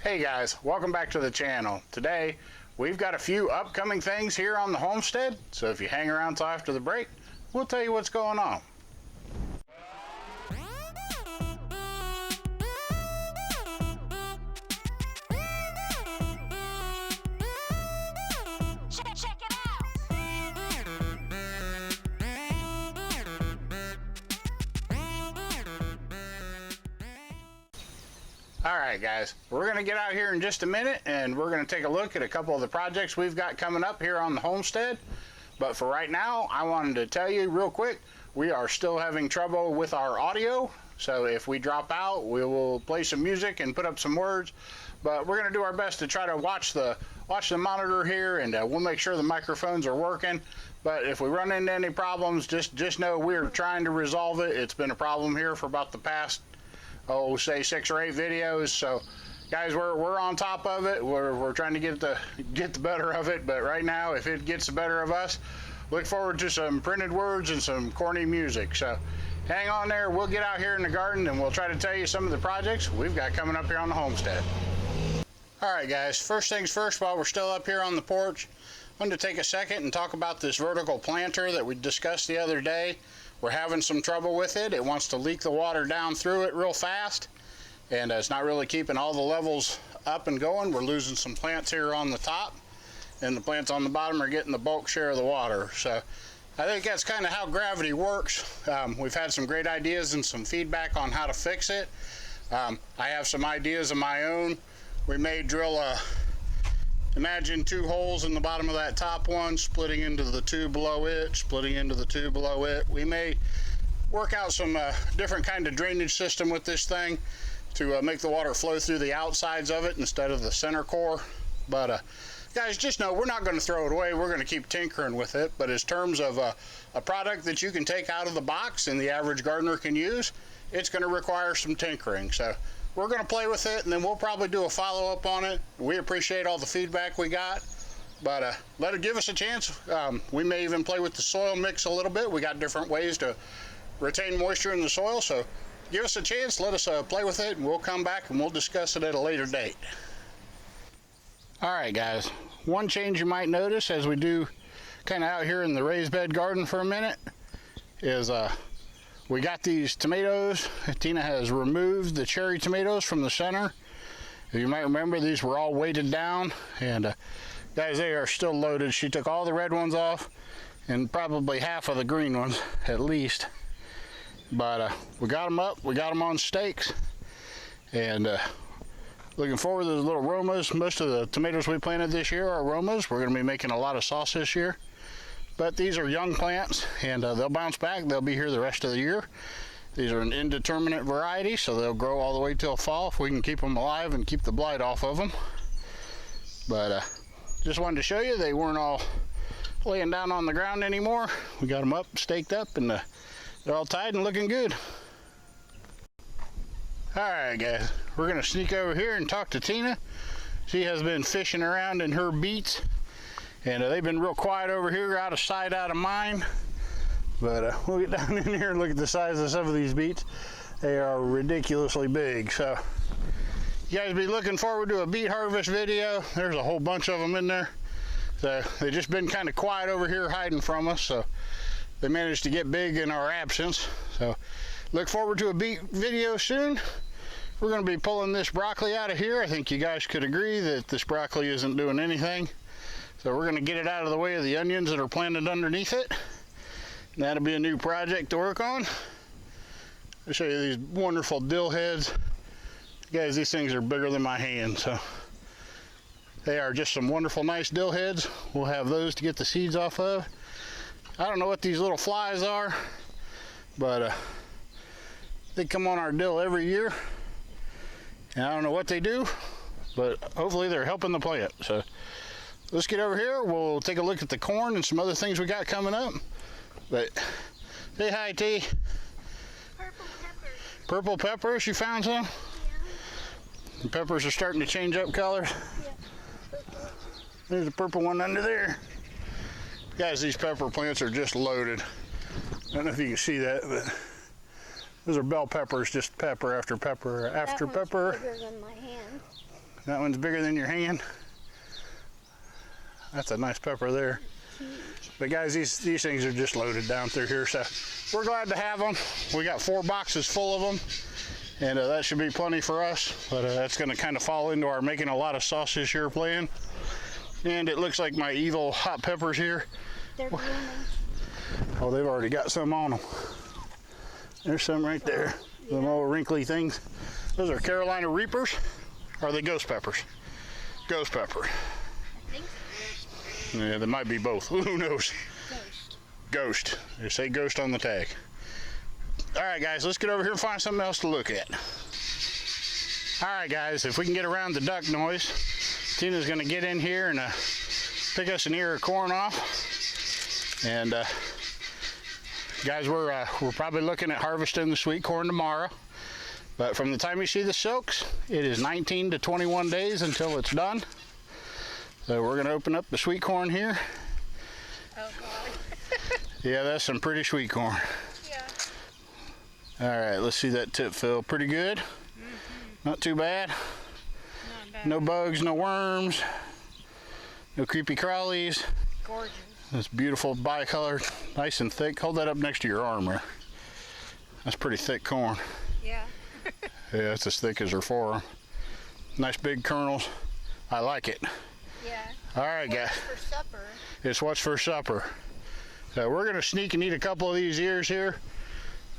Hey guys, welcome back to the channel. Today we've got a few upcoming things here on the homestead, so if you hang around till after the break, we'll tell you what's going on. Alright guys, we're going to get out here in just a minute and we're going to take a look at a couple of the projects we've got coming up here on the homestead. But for right now, I wanted to tell you real quick, we are still having trouble with our audio. So if we drop out, we will play some music and put up some words. But we're going to do our best to try to watch the monitor here, and we'll make sure the microphones are working. But if we run into any problems, just know we're trying to resolve it. It's been a problem here for about the past, say 6 or 8 videos. So guys, we're on top of it. We're trying to get the better of it. But right now, if it gets the better of us, look forward to some printed words and some corny music. So hang on there. We'll get out here in the garden and we'll try to tell you some of the projects we've got coming up here on the homestead. All right guys, first things first, while we're still up here on the porch, I wanted to take a second and talk about this vertical planter that we discussed the other day. We're having some trouble with it. It wants to leak the water down through it real fast, and it's not really keeping all the levels up and going. We're losing some plants here on the top, and the plants on the bottom are getting the bulk share of the water. So I think that's kind of how gravity works. We've had some great ideas and some feedback on how to fix it. I have some ideas of my own. We may drill imagine 2 holes in the bottom of that top one, splitting into the 2 below it, splitting into the 2 below it. We may work out some different kind of drainage system with this thing to make the water flow through the outsides of it instead of the center core. But guys, just know we're not going to throw it away. We're going to keep tinkering with it. But in terms of a product that you can take out of the box and the average gardener can use, it's going to require some tinkering. So we're going to play with it, and then we'll probably do a follow-up on it. We appreciate all the feedback we got, but let it give us a chance. We may even play with the soil mix a little bit. We got different ways to retain moisture in the soil, so give us a chance. Let us play with it, and we'll come back and we'll discuss it at a later date. All right, guys. One change you might notice as we do kind of out here in the raised bed garden for a minute is we got these tomatoes. Tina has removed the cherry tomatoes from the center. If you might remember, these were all weighted down, and guys, they are still loaded. She took all the red ones off and probably half of the green ones at least. But we got them up, we got them on stakes, and looking forward to the little Romas. Most of the tomatoes we planted this year are Romas. We're going to be making a lot of sauce this year. But these are young plants, and they'll bounce back. They'll be here the rest of the year. These are an indeterminate variety, so they'll grow all the way till fall if we can keep them alive and keep the blight off of them. But just wanted to show you they weren't all laying down on the ground anymore. We got them up, staked up, and they're all tied and looking good. Alright guys, we're going to sneak over here and talk to Tina. She has been fishing around in her beets. And they've been real quiet over here, out of sight, out of mind. But we'll get down in here and look at the size of some of these beets. They are ridiculously big. So you guys be looking forward to a beet harvest video. There's a whole bunch of them in there. So they've just been kind of quiet over here, hiding from us. So they managed to get big in our absence. So look forward to a beet video soon. We're going to be pulling this broccoli out of here. I think you guys could agree that this broccoli isn't doing anything. So we're going to get it out of the way of the onions that are planted underneath it. And that'll be a new project to work on. I'll show you these wonderful dill heads. Guys, these things are bigger than my hand. So they are just some wonderful, nice dill heads. We'll have those to get the seeds off of. I don't know what these little flies are, but they come on our dill every year. And I don't know what they do, but hopefully they're helping the plant. So let's get over here. We'll take a look at the corn and some other things we got coming up. But say hi, T. Purple peppers. Purple peppers, you found some? Yeah. The peppers are starting to change up color. Yeah. There's a purple one under there. Guys, these pepper plants are just loaded. I don't know if you can see that, but those are bell peppers, just pepper after pepper after pepper. Bigger than my hand. That one's bigger than your hand. That's a nice pepper there. But guys, these things are just loaded down through here, so we're glad to have them. We got 4 boxes full of them, and that should be plenty for us. But that's going to kind of fall into our making a lot of sauce this year plan. And it looks like my evil hot peppers here. They're blooming. Oh, they've already got some on them. There's some right there. Yeah. Them old wrinkly things. Those are Carolina Reapers. Or are they ghost peppers? Ghost pepper. I think so. Yeah, they might be both. Who knows? Ghost. Ghost. They say ghost on the tag. All right, guys, let's get over here and find something else to look at. All right, guys, if we can get around the duck noise, Tina's going to get in here and pick us an ear of corn off. And guys, we're probably looking at harvesting the sweet corn tomorrow. But from the time you see the silks, it is 19 to 21 days until it's done. So we're going to open up the sweet corn here. Oh, God. Yeah, that's some pretty sweet corn. Yeah. All right, let's see that tip fill. Pretty good. Not too bad. Not bad. No bugs, no worms, no creepy crawlies. Gorgeous. This beautiful bicolor, nice and thick. Hold that up next to your arm there. That's pretty thick corn. Yeah. Yeah, it's as thick as her forearm. Nice big kernels. I like it. Yeah. All right, guys. For supper. It's what's for supper. So we're gonna sneak and eat a couple of these ears here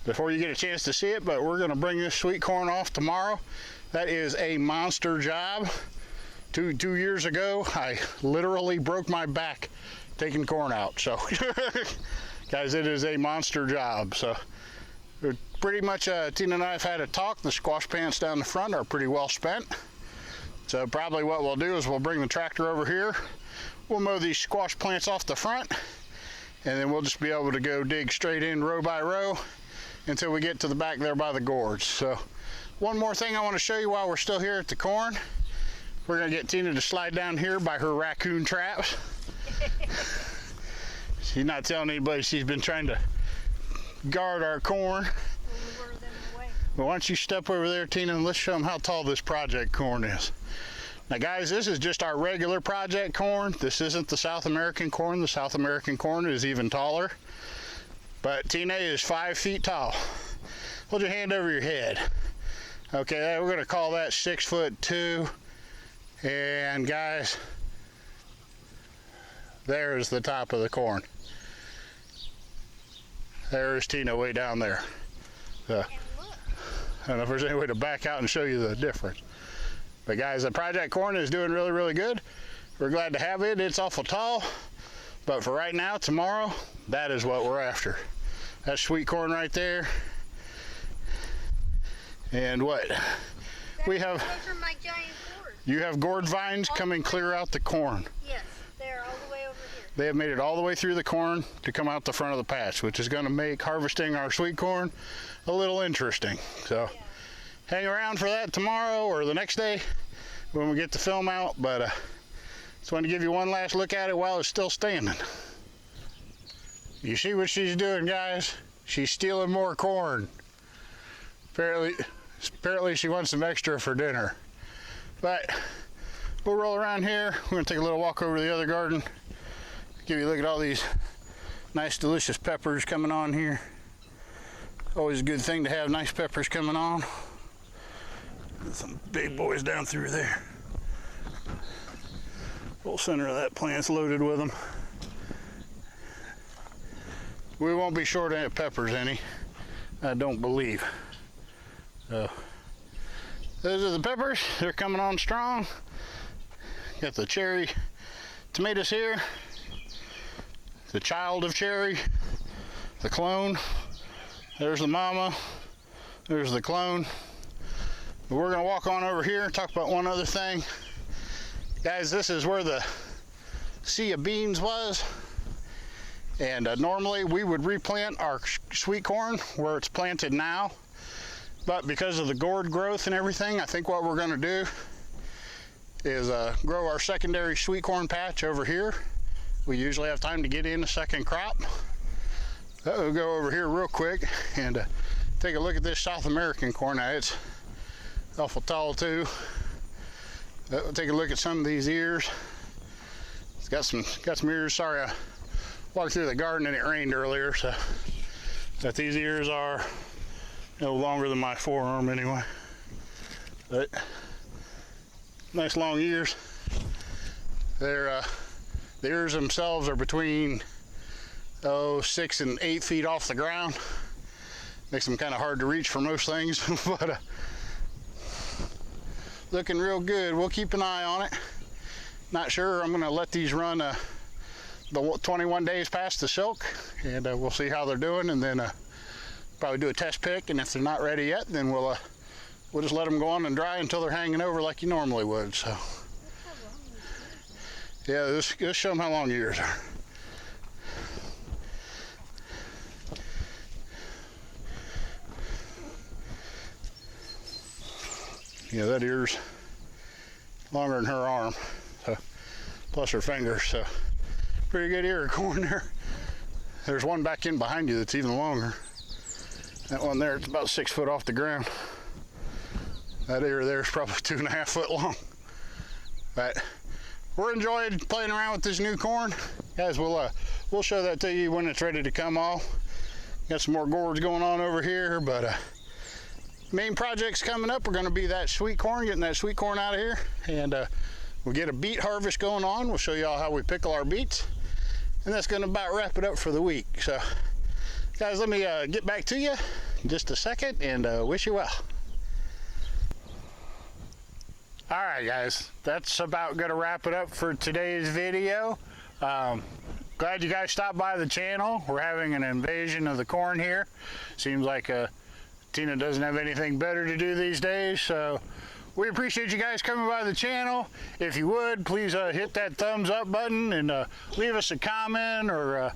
before you get a chance to see it, but we're gonna bring this sweet corn off tomorrow. That is a monster job. Two years ago, I literally broke my back taking corn out. So, guys, it is a monster job. So, pretty much, Tina and I have had a talk. The squash pants down the front are pretty well spent. So probably what we'll do is we'll bring the tractor over here. We'll mow these squash plants off the front, and then we'll just be able to go dig straight in row by row until we get to the back there by the gourds. So one more thing I want to show you while we're still here at the corn. We're going to get Tina to slide down here by her raccoon traps. She's not telling anybody she's been trying to guard our corn. We'll lure them away. But why don't you step over there, Tina, and let's show them how tall this project corn is. Now, guys, this is just our regular project corn. This isn't the South American corn. The South American corn is even taller. But Tina is 5 feet tall. Hold your hand over your head. Okay, we're going to call that 6'2". And guys, there's the top of the corn. There's Tina way down there. And look. I don't know if there's any way to back out and show you the difference. But guys, the project corn is doing really, really good. We're glad to have it. It's awful tall. But for right now, tomorrow, that is what we're after. That's sweet corn right there. And what? We have, Those are my giant gourds. you have gourd vines coming clear out the corn. Yes, they're all the way over here. They have made it all the way through the corn to come out the front of the patch, which is going to make harvesting our sweet corn a little interesting. So hang around for that tomorrow or the next day when we get the film out. But just wanted to give you one last look at it while it's still standing. You see what she's doing, guys? She's stealing more corn. Apparently she wants some extra for dinner. But we'll roll around here. We're going to take a little walk over to the other garden. Give you a look at all these nice, delicious peppers coming on here. Always a good thing to have nice peppers coming on. Some big boys down through there. Whole center of that plant's loaded with them. We won't be short of peppers any, I don't believe. So, those are the peppers. They're coming on strong. Got the cherry tomatoes here. The child of cherry, the clone. There's the mama. There's the clone. But we're gonna walk on over here and talk about one other thing. Guys, this is where the sea of beans was. And normally we would replant our sweet corn where it's planted now. But because of the gourd growth and everything, I think what we're gonna do is grow our secondary sweet corn patch over here. We usually have time to get in a second crop. We'll go over here real quick and take a look at this South American corn. Now it's awful tall too. We'll take a look at some of these ears. It's got some ears. Sorry, I walked through the garden and it rained earlier, so that these ears are no longer than my forearm anyway. But nice long ears. The ears themselves are between 6 and 8 feet off the ground. Makes them kind of hard to reach for most things, but looking real good. We'll keep an eye on it. Not sure. I'm going to let these run the 21 days past the silk, and we'll see how they're doing, and then probably do a test pick. And if they're not ready yet, then we'll just let them go on and dry until they're hanging over like you normally would. So yeah, let's show them how long yours are. Yeah, that ear's longer than her arm, so, plus her fingers, so pretty good ear of corn there. There's one back in behind you that's even longer. That one there, it's about 6 foot off the ground. That ear there is probably 2.5 foot long. But we're enjoying playing around with this new corn. Guys, we'll show that to you when it's ready to come off. Got some more gourds going on over here, but main projects coming up are going to be that sweet corn, getting that sweet corn out of here, and we'll get a beet harvest going on. We'll show you all how we pickle our beets, and that's going to about wrap it up for the week. So guys, let me get back to you in just a second, and wish you well. All right, guys, that's about going to wrap it up for today's video. Glad you guys stopped by the channel. We're having an invasion of the corn here. Seems like Tina doesn't have anything better to do these days, so we appreciate you guys coming by the channel. If you would, please hit that thumbs up button and leave us a comment, or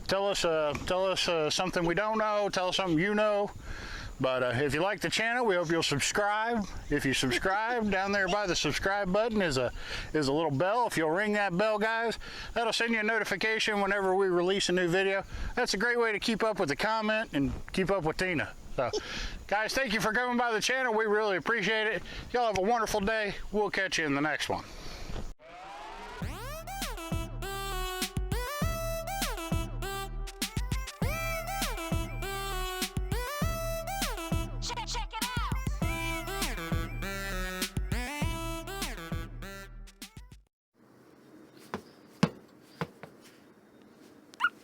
tell us something we don't know, tell us something you know. But if you like the channel, we hope you'll subscribe. If you subscribe, down there by the subscribe button is a little bell. If you'll ring that bell, guys, that'll send you a notification whenever we release a new video. That's a great way to keep up with the comment and keep up with Tina. So, guys, thank you for coming by the channel. We really appreciate it. Y'all have a wonderful day. We'll catch you in the next one.